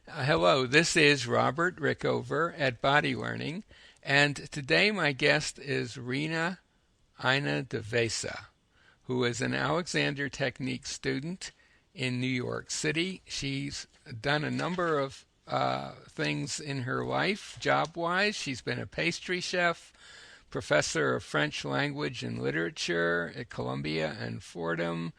Hello, this is Robert Rickover at Body Learning, and today my guest is Rena Ina DeVesa, who is an Alexander Technique student in New York City. She's done a number of things in her life, job-wise. She's been a pastry chef, professor of French language and literature at Columbia and Fordham,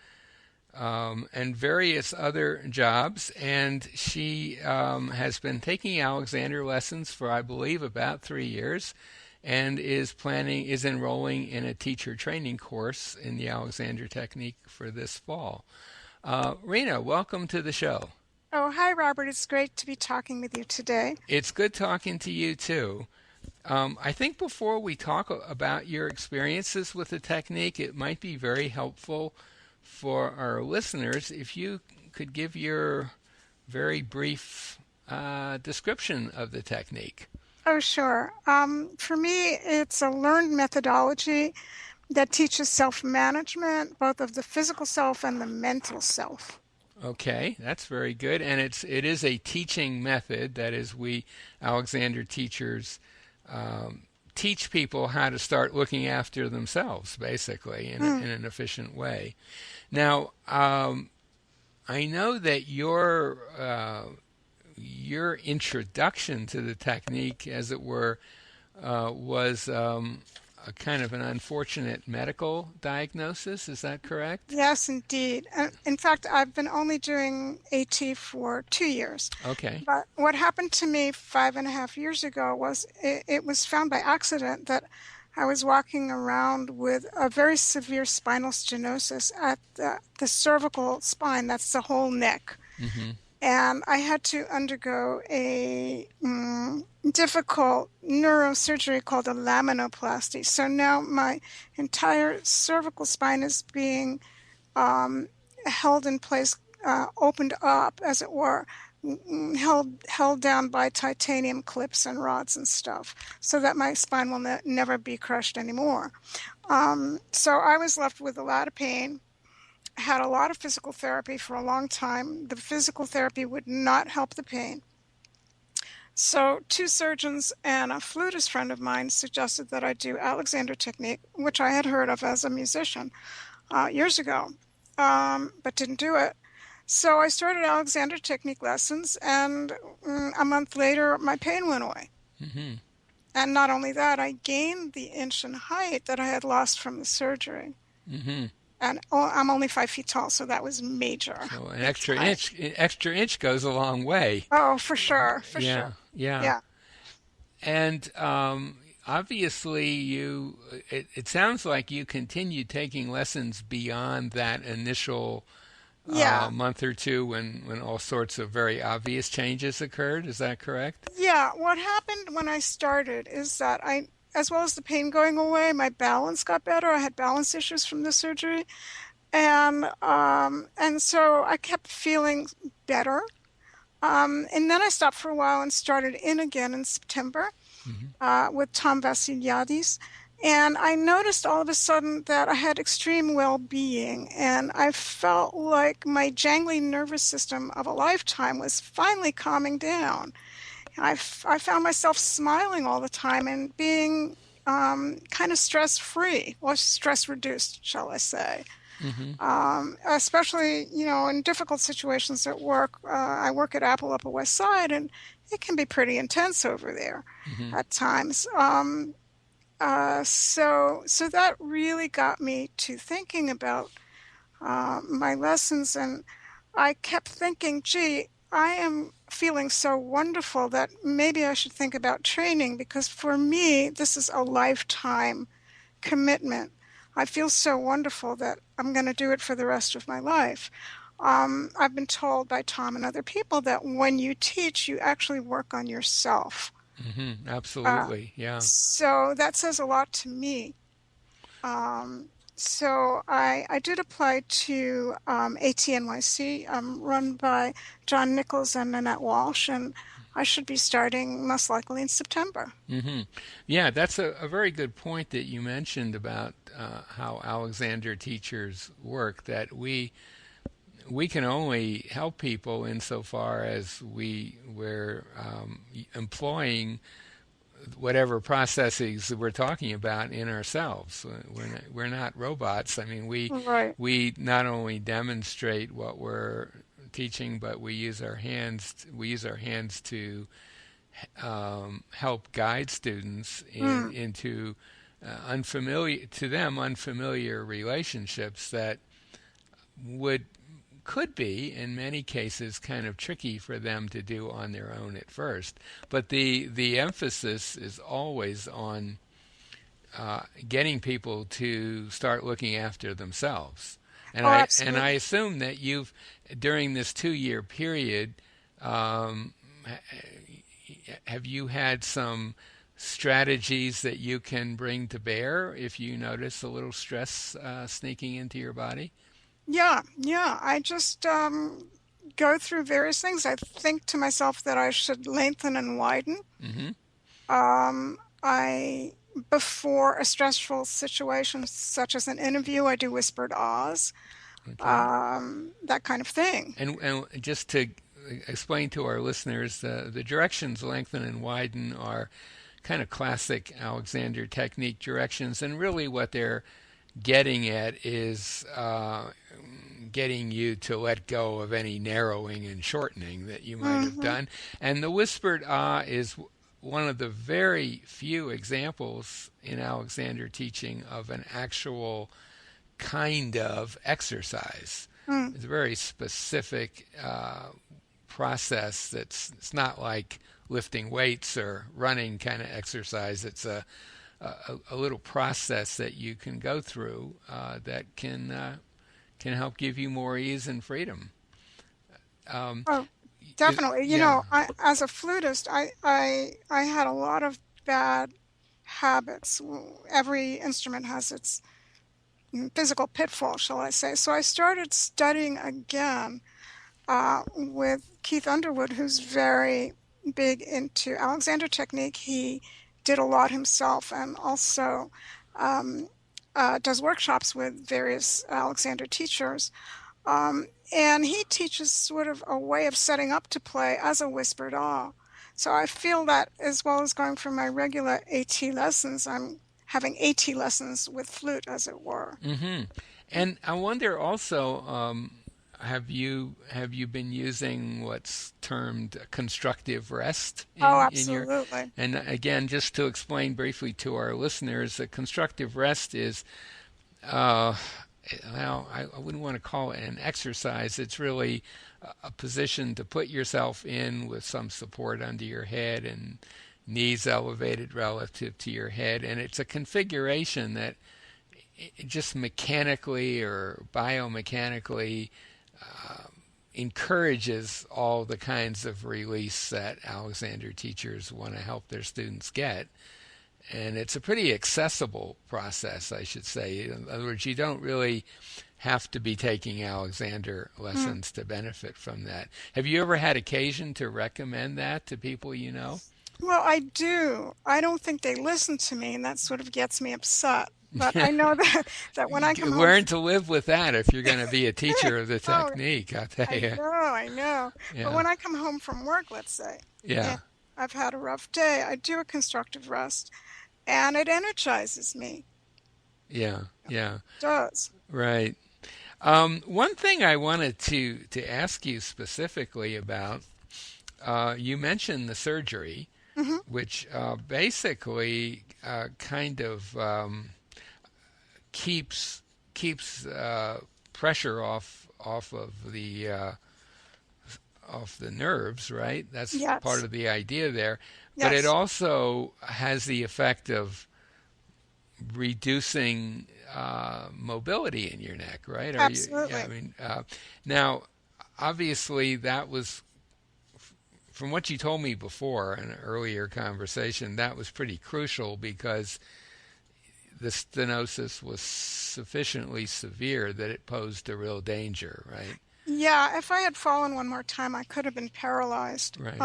and various other jobs. And she has been taking Alexander lessons for, I believe, about 3 years, and is enrolling in a teacher training course in the Alexander Technique for this fall. Rena, welcome to the show. Oh, hi, Robert. It's great to be talking with you today. It's good talking to you too. I think before we talk about your experiences with the technique, it might be very helpful for our listeners if you could give your very brief description of the technique. Oh, sure. For me, it's a learned methodology that teaches self-management, both of the physical self and the mental self. Okay, that's very good, and it is a teaching method. That is, we Alexander teachers teach people how to start looking after themselves, basically, in an efficient way. Now, I know that your introduction to the technique, as it were, was a kind of an unfortunate medical diagnosis. Is that correct? Yes, indeed. In fact, I've been only doing AT for 2 years. Okay. But what happened to me 5.5 years ago was it was found by accident that I was walking around with a very severe spinal stenosis at the cervical spine. That's the whole neck. Hmm. And I had to undergo a difficult neurosurgery called a laminoplasty. So now my entire cervical spine is being held in place, opened up, as it were, held down by titanium clips and rods and stuff, so that my spine will never be crushed anymore. So I was left with a lot of pain. Had a lot of physical therapy for a long time. The physical therapy would not help the pain. So two surgeons and a flutist friend of mine suggested that I do Alexander Technique, which I had heard of as a musician years ago, but didn't do it. So I started Alexander Technique lessons, and a month later, my pain went away. Hmm. And not only that, I gained the inch in height that I had lost from the surgery. Hmm. And I'm only 5 feet tall, so that was major. So I, an extra inch goes a long way. oh, for sure, for Yeah, sure. yeah. Yeah, And obviously, it sounds like you continued taking lessons beyond that initial yeah, month or two when all sorts of very obvious changes occurred. Is that correct? yeah. What happened when I started is that as well as the pain going away, my balance got better. I had balance issues from the surgery, and so I kept feeling better. And then I stopped for a while and started in again in September Hmm. with Tom Vassiliadis. And I noticed all of a sudden that I had extreme well-being, and I felt like my jangly nervous system of a lifetime was finally calming down. I found myself smiling all the time and being kind of stress-free, or stress-reduced, shall I say. Hmm. Especially, in difficult situations at work. I work at Apple Upper West Side, and it can be pretty intense over there Hmm. at times. So that really got me to thinking about my lessons, and I kept thinking, gee, I am feeling so wonderful that maybe I should think about training, because for me, this is a lifetime commitment. I feel so wonderful that I'm going to do it for the rest of my life. I've been told by Tom and other people that when you teach, you actually work on yourself. Hmm. Uh, Absolutely. Yeah. so that says a lot to me. So I did apply to ATNYC, run by John Nichols and Nanette Walsh, and I should be starting most likely in September. Hmm. Yeah, that's a very good point that you mentioned about how Alexander teachers work. That we can only help people insofar as we're employing whatever processes that we're talking about in ourselves. We're not robots. I mean, Right. we not only demonstrate what we're teaching, but we use our hands. We use our hands to help guide students Mm. into unfamiliar relationships that would could be in many cases kind of tricky for them to do on their own at first. But the emphasis is always on getting people to start looking after themselves. Oh, And I absolutely. assume that you've during this 2 year period, um, have you had some strategies that you can bring to bear if you notice a little stress sneaking into your body? Yeah, yeah. I just go through various things. I think to myself that I should lengthen and widen. Hmm. I before a stressful situation such as an interview, I do whispered ahs, Okay. that kind of thing. And just to explain to our listeners, the directions lengthen and widen are kind of classic Alexander technique directions, and really what they're getting at is getting you to let go of any narrowing and shortening that you might have Hmm. done. And the whispered ah is one of the very few examples in Alexander teaching of an actual kind of exercise. Mm. It's a very specific process that's it's not like lifting weights or running kind of exercise. It's a little process that you can go through that can help give you more ease and freedom. Um, Oh, definitely. yeah. As a flutist, I had a lot of bad habits. Every instrument has its physical pitfall, shall I say. So I started studying again with Keith Underwood, who's very big into Alexander technique. He did a lot himself and also um, does workshops with various Alexander teachers. And he teaches sort of a way of setting up to play as a whispered awe. So I feel that as well as going for my regular AT lessons, I'm having AT lessons with flute, as it were. Hmm. And I wonder also, have you been using what's termed constructive rest Oh, in your? absolutely. And again, just to explain briefly to our listeners, a constructive rest is uh, well, I wouldn't want to call it an exercise. It's really a position to put yourself in with some support under your head and knees elevated relative to your head. And it's a configuration that it just mechanically or biomechanically encourages all the kinds of release that Alexander teachers want to help their students get. And it's a pretty accessible process, I should say. In other words, you don't really have to be taking Alexander Mm. lessons to benefit from that. Have you ever had occasion to recommend that to people you know? Well, I do. I don't think they listen to me, and that sort of gets me upset. But I know that when I come home, Learn to live with that if you're going to be a teacher of the oh, technique, I'll tell you. I know. But Yeah, when I come home from work, let's say, and yeah, I've had a rough day, I do a constructive rest, and it energizes me. yeah, yeah, It does. right. One thing I wanted to ask you specifically about, you mentioned the surgery, Hmm. which basically kind of keeps pressure off the nerves, right? That's part Yes. of the idea there. But it Yes. also has the effect of reducing mobility in your neck, right? Are you? Yeah, I Absolutely. mean, now obviously that was from what you told me before in an earlier conversation. That was pretty crucial because the stenosis was sufficiently severe that it posed a real danger, right? Yeah, if I had fallen one more time, I could have been paralyzed. Right,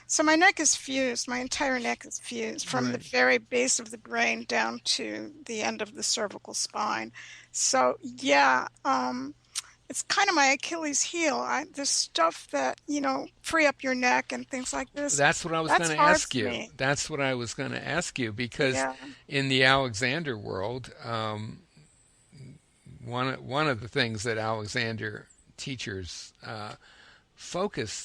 So my neck is fused. My entire neck is fused from the right. very base of the brain down to the end of the cervical spine. So yeah, it's kind of my Achilles heel. The stuff that, free up your neck and things like this, That's what I was going that's to hard ask for you. me. That's what I was going to ask you because Yeah. in the Alexander world, one of the things that Alexander teachers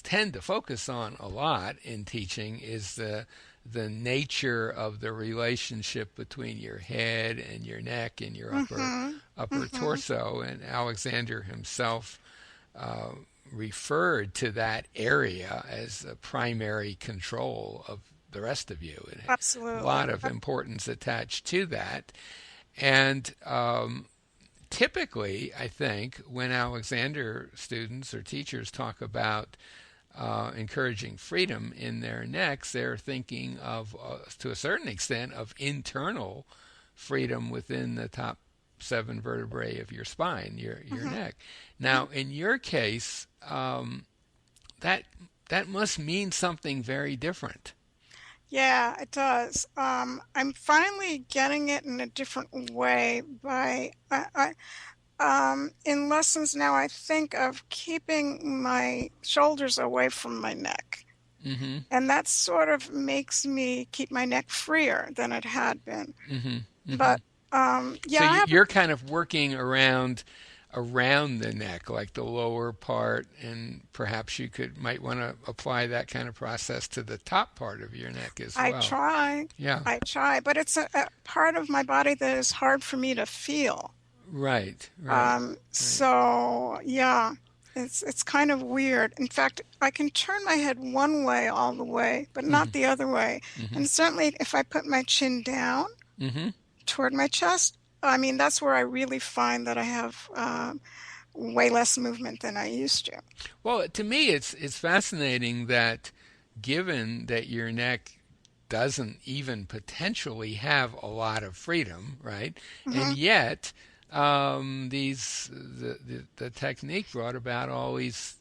tend to focus on a lot in teaching is the nature of the relationship between your head and your neck and your Mm-hmm. upper Mm-hmm. torso. And Alexander himself referred to that area as a primary control of the rest of you, and a lot Absolutely. of importance attached to that. And typically, I think, when Alexander students or teachers talk about encouraging freedom in their necks, they're thinking of, to a certain extent, of internal freedom within the top seven vertebrae of your spine, your Mm-hmm. neck. Mm-hmm. Now, in your case, that that must mean something very different. Yeah, it does. I'm finally getting it in a different way in lessons now, I think of keeping my shoulders away from my neck. Mm-hmm. And that sort of makes me keep my neck freer than it had been. Mm-hmm. Mm-hmm. But So yeah, I have you're kind of working around the neck, like the lower part, and perhaps you could might want to apply that kind of process to the top part of your neck as I well. try, Yeah. I try, but it's a part of my body that is hard for me to feel. Right. Right. Right. So yeah, it's kind of weird. In fact, I can turn my head one way all the way, but Mm-hmm. not the other way. Mm-hmm. And certainly if I put my chin down Mm-hmm. toward my chest, I mean, that's where I really find that I have way less movement than I used to. Well, to me, it's fascinating that given that your neck doesn't even potentially have a lot of freedom, right? And Hmm. yet, the technique brought about all these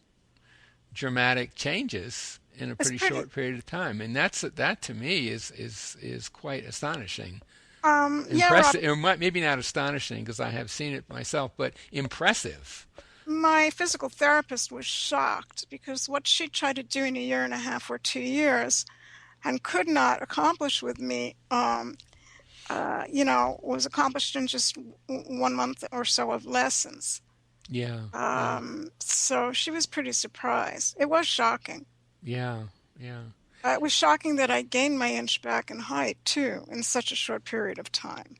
dramatic changes in a It's pretty pretty. short period of time, and that to me is quite astonishing, Yeah, Rob, impressive, or maybe not astonishing because I have seen it myself, but impressive. my physical therapist was shocked because what she tried to do in a year and a half or 2 years and could not accomplish with me, was accomplished in just 1 month or so of lessons. Yeah, yeah, So she was pretty surprised. It was shocking. yeah, yeah. It was shocking that I gained my inch back in height too in such a short period of time.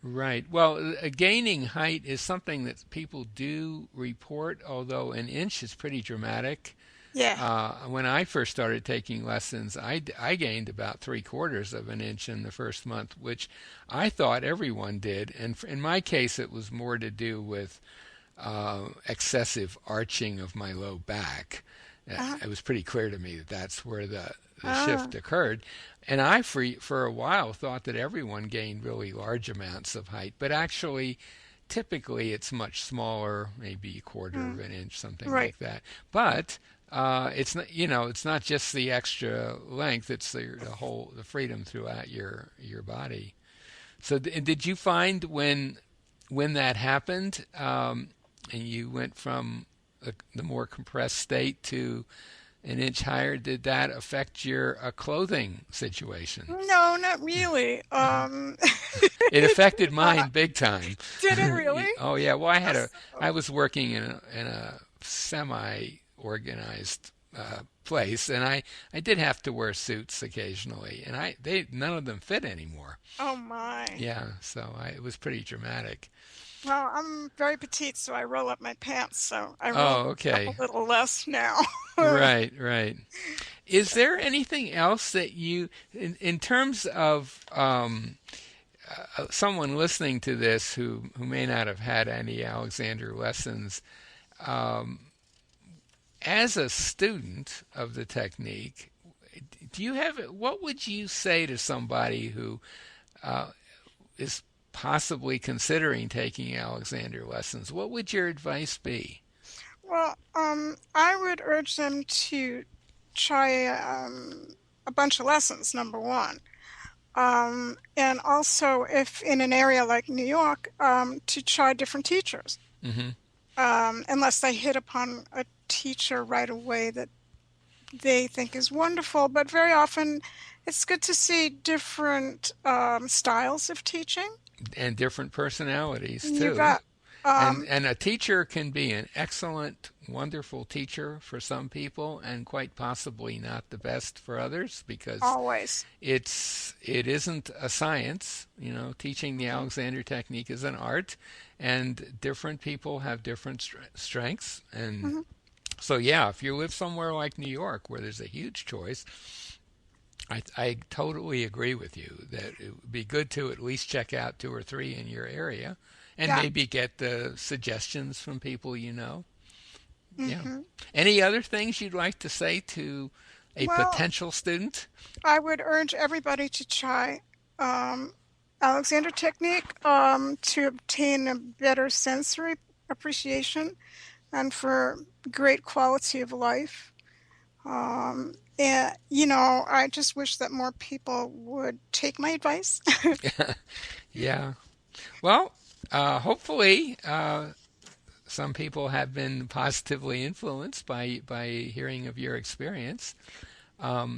Right. Well, gaining height is something that people do report, although an inch is pretty dramatic. Yeah. When I first started taking lessons, I gained about three-quarters of an inch in the first month, which I thought everyone did. And in my case, it was more to do with excessive arching of my low back. Uh, It was pretty clear to me that that's where the uh, shift occurred. And I, for a while, thought that everyone gained really large amounts of height, but actually, typically it's much smaller, maybe a quarter of mm, an inch, something right. like that. But it's not, it's not just the extra length; it's the freedom throughout your body. So, did you find when that happened, and you went from the more compressed state to an inch higher, did that affect your clothing situation? No, not really. It It did affected mine not. big time. Did it really? Oh yeah, well So, I was working in a semi organized place, and I did have to wear suits occasionally, and they none of them fit anymore. oh my. Yeah, so it was pretty dramatic. Well, I'm very petite, so I roll up my pants, so I roll Oh, up a okay. little less now. Right, right. Is So, there anything else that in terms of someone listening to this who may not have had any Alexander lessons, um, as a student of the technique, do you have what would you say to somebody who uh, is possibly considering taking Alexander lessons? What would your advice be? well, I would urge them to try a bunch of lessons, number one. And also, if in an area like New York, to try different teachers. Hmm. unless I hit upon a teacher right away that they think is wonderful. But very often it's good to see different styles of teaching. And different personalities You too. bet. Um, And a teacher can be an excellent, wonderful teacher for some people, and quite possibly not the best for others, because Always. it isn't a science. You know, teaching the Alexander technique is an art, and different people have different strengths. And Hmm. so, yeah, if you live somewhere like New York where there's a huge choice, I totally agree with you that it would be good to at least check out two or three in your area and Yeah. maybe get the suggestions from people you know. Yeah. Hmm. Any other things you'd like to say to a Well, potential student? I would urge everybody to try um, Alexander Technique to obtain a better sensory appreciation and for great quality of life. And, I just wish that more people would take my advice. Yeah. Well, hopefully, some people have been positively influenced by hearing of your experience.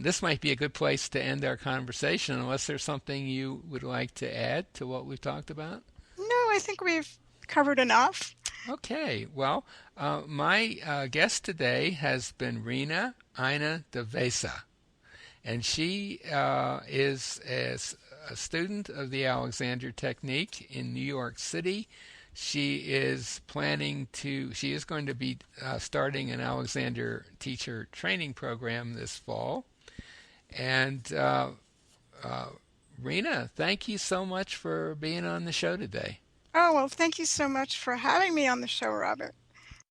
This might be a good place to end our conversation, unless there's something you would like to add to what we've talked about. No, I think we've covered enough. Okay, well, my guest today has been Rena Ina Devesa, and she is a student of the Alexander Technique in New York City. She is going to be starting an Alexander teacher training program this fall. And uh, Rena, thank you so much for being on the show today. Oh, well, thank you so much for having me on the show, Robert.